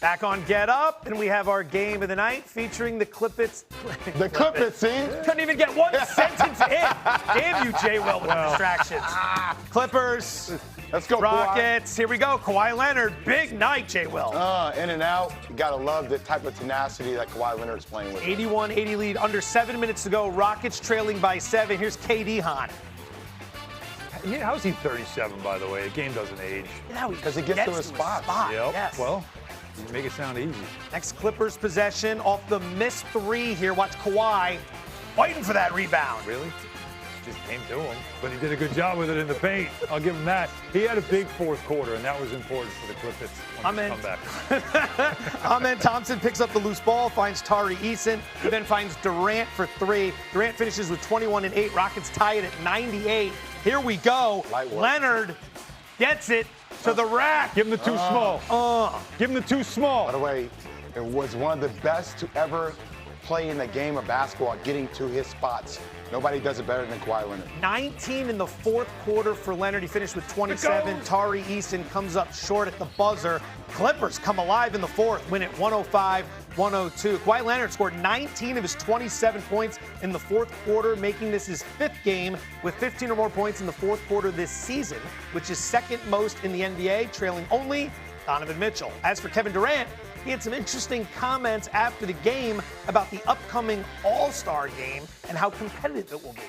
Back on Get Up, and we have our game of the night featuring the Clippets. The Clippets, see? Couldn't even get one sentence in. Damn you, Jay Will, with the distractions. Clippers. Let's go, Rockets. Here we go. Kawhi Leonard. Big night, Jay Will. In and out. You got to love the type of tenacity that Kawhi Leonard is playing with. 81-80 lead. Under 7 minutes to go. Rockets trailing by 7. Here's KD, Han. How is he 37, by the way? The game doesn't age. Because he gets to his spot. Yep. Yes. Well, you make it sound easy. Next Clippers possession off the missed 3 here. Watch Kawhi fighting for that rebound. Really? Just came to him. But he did a good job with it in the paint. I'll give him that. He had a big fourth quarter, and that was important for the Clippers on his comeback. Amen Thompson picks up the loose ball, finds Tari Eason, who then finds Durant for 3. Durant finishes with 21 and 8. Rockets tie it at 98. Here we go. Leonard gets it to the rack. Give him the too small. Give him the too small. By the way, it was one of the best to ever play in the game of basketball, getting to his spots. Nobody does it better than Kawhi Leonard. 19 in the fourth quarter for Leonard. He finished with 27. Tari Eason comes up short at the buzzer. Clippers come alive in the fourth, win it 105-102. Kawhi Leonard scored 19 of his 27 points in the fourth quarter, making this his 5th game with 15 or more points in the fourth quarter this season, which is 2nd most in the NBA, trailing only Donovan Mitchell. As for Kevin Durant, he had some interesting comments after the game about the upcoming All-Star game and how competitive it will be.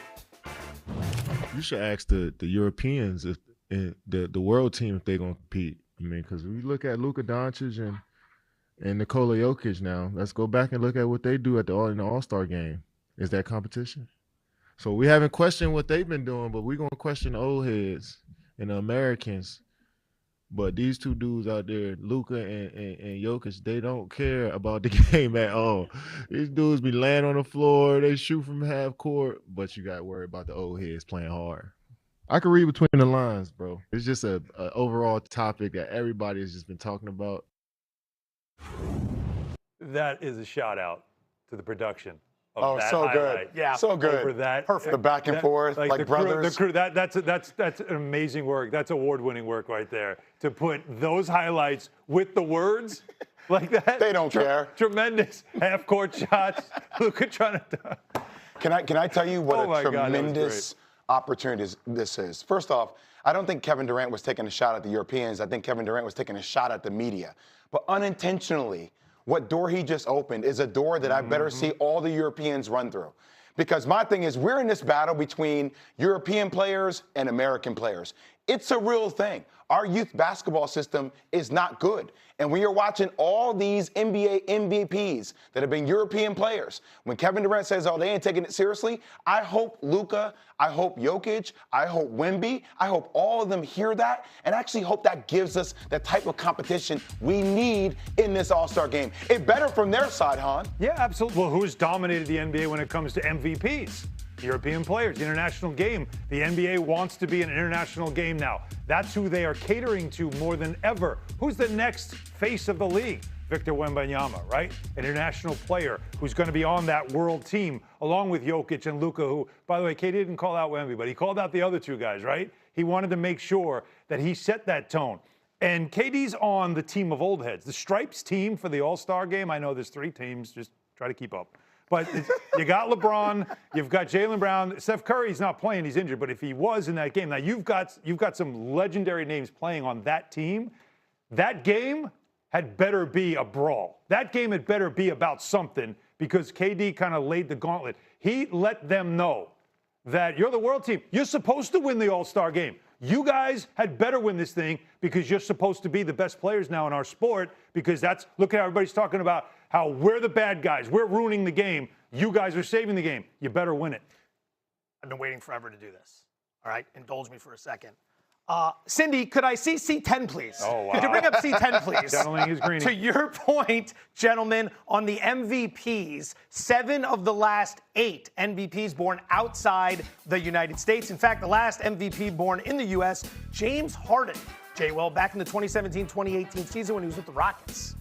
You should ask the Europeans, if the world team, if they're going to compete. I mean, because we look at Luka Doncic and Nikola Jokic now. Let's go back and look at what they do in the All-Star game. Is that competition? So we haven't questioned what they've been doing, but we're going to question the old heads and the Americans. But these two dudes out there, Luka and Jokic, they don't care about the game at all. These dudes be laying on the floor, they shoot from half court, but you got to worry about the old heads playing hard. I can read between the lines, bro. It's just a overall topic that everybody has just been talking about. That is a shout out to the production. So good. Yeah. So good. Over that. Perfect. The back and forth, like the brothers. Crew, that's an amazing work. That's award-winning work right there. To put those highlights with the words like that. They don't care. Tremendous half-court shots. Luka trying to. Can I tell you what a tremendous opportunity this is? First off, I don't think Kevin Durant was taking a shot at the Europeans. I think Kevin Durant was taking a shot at the media. But unintentionally, what door he just opened is a door that I better see all the Europeans run through. Because my thing is, we're in this battle between European players and American players. It's a real thing. Our youth basketball system is not good. And when you're watching all these NBA MVPs that have been European players, when Kevin Durant says, oh, they ain't taking it seriously, I hope Luka, I hope Jokic, I hope Wemby, I hope all of them hear that, and actually hope that gives us the type of competition we need in this All-Star game. It better from their side, Han. Yeah, absolutely. Well, who's dominated the NBA when it comes to MVPs? European players, the international game. The NBA wants to be an international game now. That's who they are catering to more than ever. Who's the next face of the league? Victor Wembanyama, right? An international player who's going to be on that world team, along with Jokic and Luka, who, by the way, KD didn't call out Wemby, but he called out the other two guys, right? He wanted to make sure that he set that tone. And KD's on the team of old heads. The Stripes team for the All-Star game, I know there's 3 teams, just try to keep up. But you got LeBron, you've got Jaylen Brown. Steph Curry's not playing, he's injured, but if he was in that game, now you've got some legendary names playing on that team. That game had better be a brawl. That game had better be about something because KD kind of laid the gauntlet. He let them know that you're the world team. You're supposed to win the All-Star game. You guys had better win this thing because you're supposed to be the best players now in our sport because look at how everybody's talking about how we're the bad guys. We're ruining the game. You guys are saving the game. You better win it. I've been waiting forever to do this. All right, indulge me for a second. Cindy, could I see C10, please? Oh, wow. Could you bring up C10, please? Channeling his greenie. To your point, gentlemen, on the MVPs, 7 of the last 8 MVPs born outside the United States. In fact, the last MVP born in the U.S., James Harden, Jay Will, back in the 2017-2018 season when he was with the Rockets.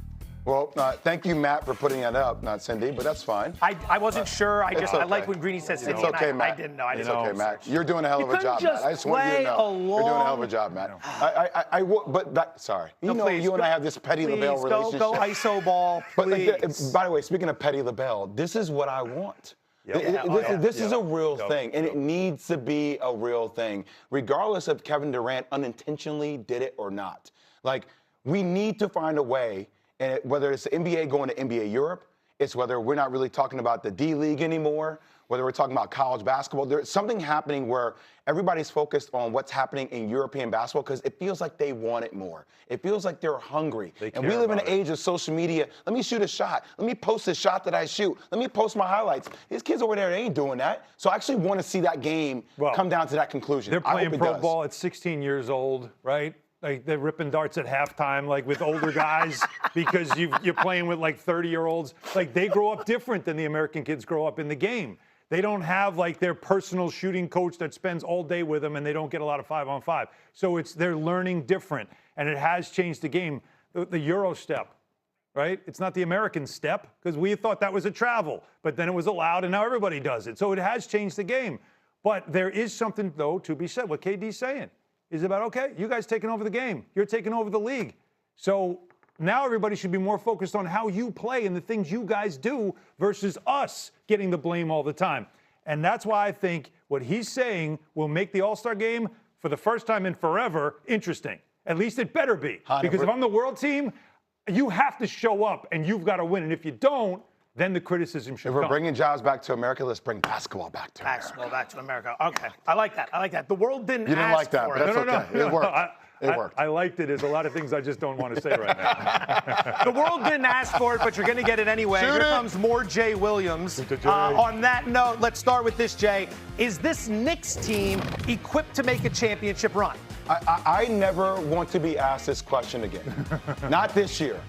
Well, thank you, Matt, for putting that up. Not Cindy, but that's fine. I wasn't sure. I like when Greeny said Cindy. It's okay, Matt. I didn't know. I It's didn't okay, know. Matt. You're doing a hell of a job, Matt. I just want you to know. You're doing a hell of a job, Matt. Sorry. You know, you and I have this Petty LaBelle relationship. Go ISO ball, please. But by the way, speaking of Petty LaBelle, this is what I want. This is a real thing, and it needs to be a real thing, regardless if Kevin Durant unintentionally did it or not. Like, we need to find a way, and whether it's the NBA going to NBA Europe, it's whether we're not really talking about the D-League anymore, whether we're talking about college basketball. There's something happening where everybody's focused on what's happening in European basketball because it feels like they want it more. It feels like they're hungry. And we live in an age of social media. Let me shoot a shot. Let me post a shot that I shoot. Let me post my highlights. These kids over there, they ain't doing that. So I actually want to see that game come down to that conclusion. They're playing pro ball at 16 years old, right? Like they're ripping darts at halftime, like with older guys, because you're playing with like 30-year-olds. Like they grow up different than the American kids grow up in the game. They don't have like their personal shooting coach that spends all day with them, and they don't get a lot of 5-on-5. So they're learning different, and it has changed the game. The Euro step, right? It's not the American step because we thought that was a travel, but then it was allowed, and now everybody does it. So it has changed the game. But there is something, though, to be said. What KD's saying is about, okay, you guys taking over the game. You're taking over the league. So now everybody should be more focused on how you play and the things you guys do versus us getting the blame all the time. And that's why I think what he's saying will make the All-Star game, for the first time in forever, interesting. At least it better be. Because if I'm the world team, you have to show up and you've got to win. And if you don't, then the criticism should come. If we're bringing jobs back to America, let's bring basketball back to America. Basketball back to America. Okay. I like that. I like that. The world didn't You didn't ask like that, for but that's okay. It worked. It worked. I liked it. There's a lot of things I just don't want to say right now. The world didn't ask for it, but you're going to get it anyway. Here comes more Jay Williams. On that note, let's start with this, Jay. Is this Knicks team equipped to make a championship run? I never want to be asked this question again. Not this year.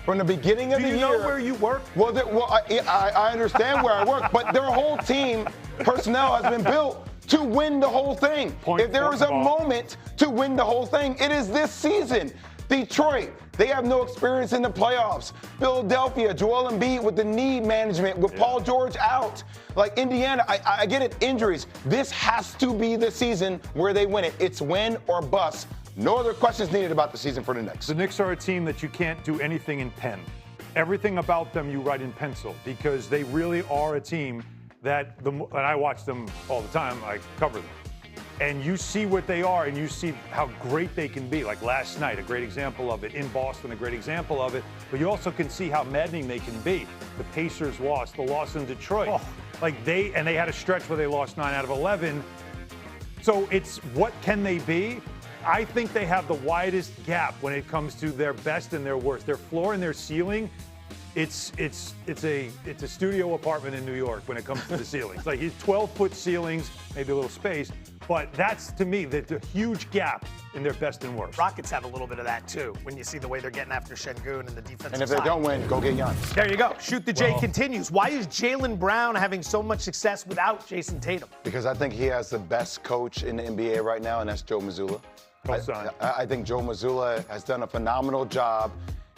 From the beginning of the year. Do you know where you work? Well, I understand where I work, but their whole team personnel has been built to win the whole thing. If there is a moment to win the whole thing, it is this season. Detroit, they have no experience in the playoffs. Philadelphia, Joel Embiid with the knee management, with Paul George out. Like Indiana, I get it, injuries. This has to be the season where they win it. It's win or bust. No other questions needed about the season for the Knicks. The Knicks are a team that you can't do anything in pen. Everything about them you write in pencil because they really are a team that, and I watch them all the time, I cover them. And you see what they are and you see how great they can be. Like last night, a great example of it. In Boston, a great example of it. But you also can see how maddening they can be. The Pacers lost, the loss in Detroit. Like they had a stretch where they lost 9 out of 11. So it's what can they be? I think they have the widest gap when it comes to their best and their worst. Their floor and their ceiling, it's a studio apartment in New York when it comes to the ceilings. Like it's 12-foot ceilings, maybe a little space, but that's to me the huge gap in their best and worst. Rockets have a little bit of that too when you see the way they're getting after Şengün and the defensive And if they don't win, go get Giannis. There you go. Shoot the J continues. Why is Jaylen Brown having so much success without Jason Tatum? Because I think he has the best coach in the NBA right now, and that's Joe Mazzulla. I think Joe Mazzulla has done a phenomenal job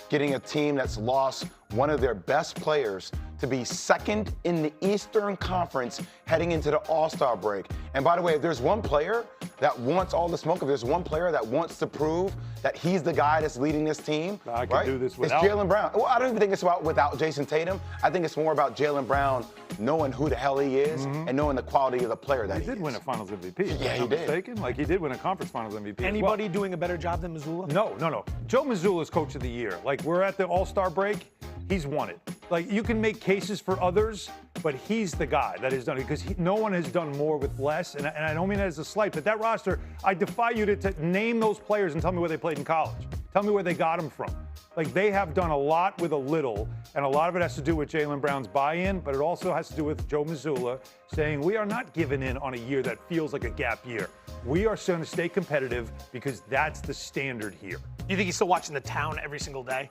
getting a team that's lost one of their best players to be second in the Eastern Conference heading into the All-Star break. And by the way, if there's one player that wants all the smoke, if there's one player that wants to prove that he's the guy that's leading this team, I can do this without. It's Jaylen Brown. Well, I don't even think it's about without Jason Tatum. I think it's more about Jaylen Brown knowing who the hell he is and knowing the quality of the player that he is. He did win a Finals MVP. Yeah, he did. Mistaken. Like he did win a Conference Finals MVP. Anybody doing a better job than Mazzulla? No. Joe Mazzulla's Coach of the Year. Like we're at the All-Star break. He's won it. Like you can make cases for others, but he's the guy that has done it because no one has done more with less. And I don't mean that as a slight, but that roster, I defy you to name those players and tell me where they played in college. Tell me where they got them from. Like they have done a lot with a little, and a lot of it has to do with Jaylen Brown's buy-in, but it also has to do with Joe Mazzulla saying we are not giving in on a year that feels like a gap year. We are going to stay competitive because that's the standard here. You think he's still watching The Town every single day?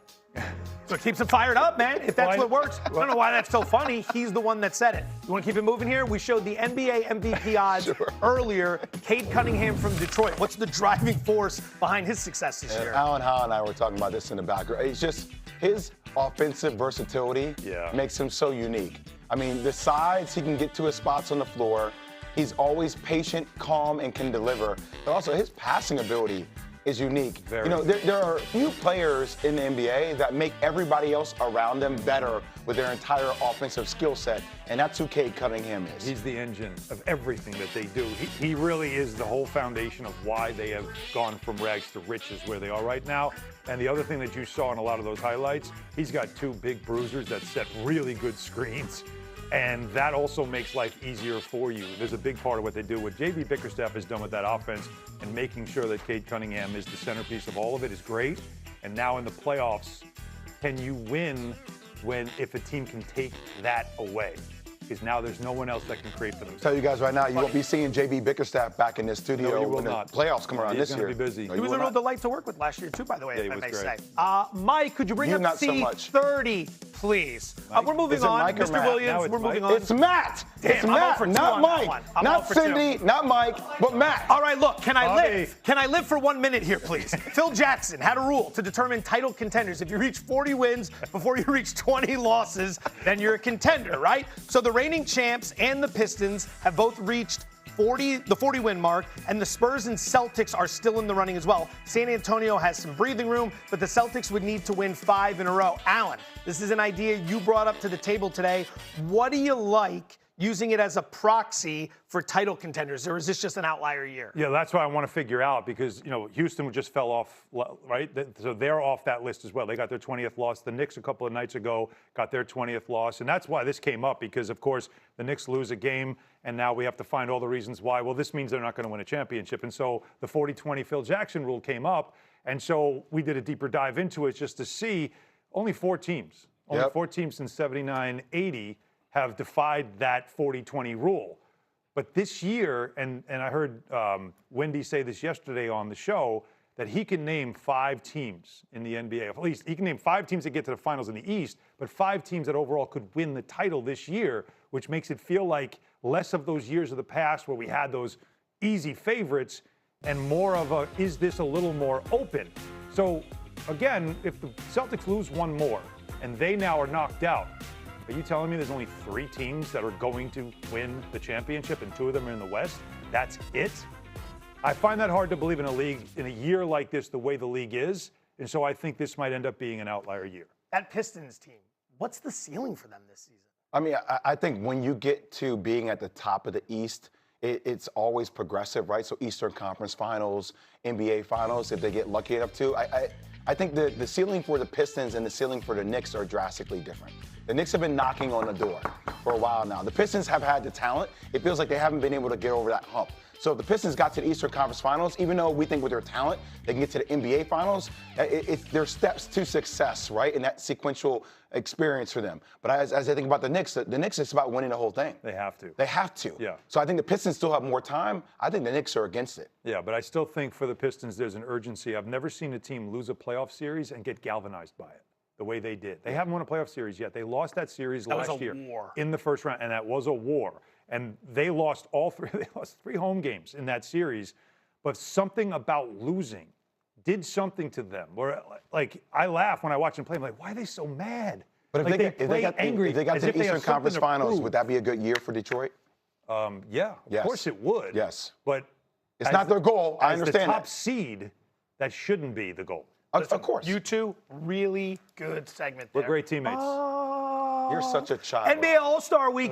So it keeps him fired up, man, if that's what works. I don't know why that's so funny. He's the one that said it. You want to keep it moving here? We showed the NBA MVP odds earlier. Cade Cunningham from Detroit. What's the driving force behind his success this year? Alan Howe and I were talking about this in the background. It's just his offensive versatility makes him so unique. I mean, the sides, he can get to his spots on the floor. He's always patient, calm, and can deliver. But also, his passing ability is unique. Very. You know, there are few players in the NBA that make everybody else around them better with their entire offensive skill set, and that's who Cade Cunningham is. He's the engine of everything that they do. He really is the whole foundation of why they have gone from rags to riches where they are right now. And the other thing that you saw in a lot of those highlights, he's got 2 big bruisers that set really good screens. And that also makes life easier for you. There's a big part of what they do. What J.B. Bickerstaff has done with that offense and making sure that Cade Cunningham is the centerpiece of all of it is great. And now in the playoffs, can you win if a team can take that away? Because now there's no one else that can create for them. Tell you guys right now, you won't be seeing J.B. Bickerstaff back in this studio when the playoffs come around this year. He's going to be busy. He was a real delight to work with last year, too, by the way, Yeah, if I he may was say. great. Mike, could you bring up C30, please? We're moving on. Mike or Mr. Matt? Williams, we're moving on. It's Matt. Damn, it's I'm Matt, 0 for 2 not on that Mike. one. I'm 0 Not for Cindy, 2. not Mike, but Matt. All right, look, can I Bobby. live? Can I live for 1 minute here, please? Phil Jackson had a rule to determine title contenders. If you reach 40 wins before you reach 20 losses, then you're a contender, right? So the reigning champs and the Pistons have both reached the 40-win mark, and the Spurs and Celtics are still in the running as well. San Antonio has some breathing room, but the Celtics would need to win 5 in a row. Alan, this is an idea you brought up to the table today. What do you like using it as a proxy for title contenders, or is this just an outlier year? Yeah, that's what I want to figure out because, you know, Houston just fell off, right? So they're off that list as well. They got their 20th loss. The Knicks a couple of nights ago got their 20th loss, and that's why this came up because, of course, the Knicks lose a game, and now we have to find all the reasons why. Well, this means they're not going to win a championship, and so the 40-20 Phil Jackson rule came up, and so we did a deeper dive into it just to see only 4 teams, only 4 teams since 79-80 have defied that 40-20 rule. But this year, and I heard Wendy say this yesterday on the show, that he can name 5 teams in the NBA. At least he can name 5 teams that get to the finals in the East, but 5 teams that overall could win the title this year, which makes it feel like less of those years of the past where we had those easy favorites and more of a, is this a little more open? So again, if the Celtics lose 1 more and they now are knocked out, are you telling me there's only 3 teams that are going to win the championship and 2 of them are in the West? That's it? I find that hard to believe in a league, in a year like this, the way the league is. And so I think this might end up being an outlier year. That Pistons team, what's the ceiling for them this season? I mean, I think when you get to being at the top of the East, it's always progressive, right? So Eastern Conference Finals, NBA Finals, if they get lucky enough to. I think the ceiling for the Pistons and the ceiling for the Knicks are drastically different. The Knicks have been knocking on the door for a while now. The Pistons have had the talent. It feels like they haven't been able to get over that hump. So if the Pistons got to the Eastern Conference Finals, even though we think with their talent they can get to the NBA Finals, there's steps to success, right? And that sequential experience for them. But as I think about the Knicks is about winning the whole thing. They have to. They have to. Yeah. So I think the Pistons still have more time. I think the Knicks are against it. Yeah, but I still think for the Pistons there's an urgency. I've never seen a team lose a playoff series and get galvanized by it the way they did. They haven't won a playoff series yet. They lost that series last year in the first round, and that was a war. And they lost all 3. They lost 3 home games in that series. But something about losing did something to them. Where, like, I laugh when I watch them play. I'm like, why are they so mad? But if like, they got to the Eastern Conference Finals, would that be a good year for Detroit? Yeah, of course it would. Yes. But it's not their goal. I understand the top seed, that shouldn't be the goal. Of course. You two, really good segment there. We're great teammates. You're such a child. NBA All-Star Week.